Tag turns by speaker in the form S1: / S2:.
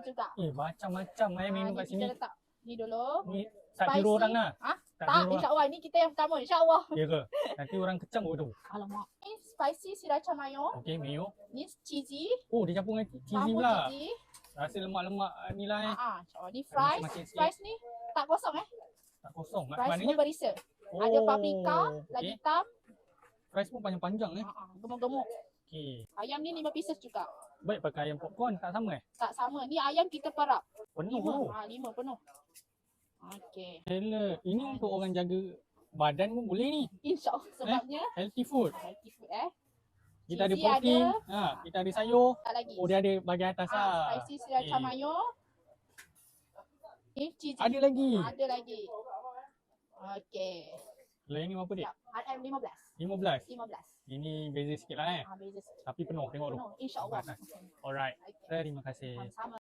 S1: juga.
S2: Macam-macam menu kat sini.
S1: Kita letak ni dulu.
S2: Ni tak kira orang lah.
S1: Tak,
S2: kira orang.
S1: insya-Allah ini kita yang pertama, insya-Allah.
S2: Ya ke? Nanti orang kecam tu.
S1: Alamak. Ni spicy sriracha mayo.
S2: Okey, mayo.
S1: Ni cheesy.
S2: Oh, dia campur dengan cheesy
S1: Campur
S2: pula.
S1: cheesy.
S2: Rasa lemak-lemak ni lah
S1: insya-Allah. Ni fries.
S2: Makin sikit.
S1: Fries ni tak kosong
S2: Tak kosong.
S1: Fries
S2: Maknanya
S1: berisa. Ada paprika, lada
S2: okey.
S1: hitam.
S2: Fries pun panjang-panjang
S1: Gemuk-gemuk.
S2: Okey.
S1: Ayam ni 5 pieces juga.
S2: Baik pakai ayam popcorn tak sama
S1: Tak sama. Ni ayam kita perap.
S2: Penuh
S1: 5
S2: tu.
S1: penuh. Okey.
S2: Hello, ini untuk orang jaga badan pun boleh ni.
S1: InsyaAllah sebabnya
S2: Healthy food.
S1: healthy food
S2: Kita ada
S1: cheesy
S2: protein,
S1: ada.
S2: kita ada sayur.
S1: Tak lagi.
S2: Oh, dia ada bahagian atas lah.
S1: Spicy sriracha
S2: Okey.
S1: mayo. Ni cheesy.
S2: Ada lagi.
S1: Ada lagi. Okey.
S2: Kalau yang ni berapa dik?
S1: 15.
S2: 15. Ini beza sikit lah
S1: Beza sikit.
S2: Tapi penuh tengok tu.
S1: Penuh. InsyaAllah.
S2: Alright.
S1: Okay.
S2: Terima kasih.
S1: Sama.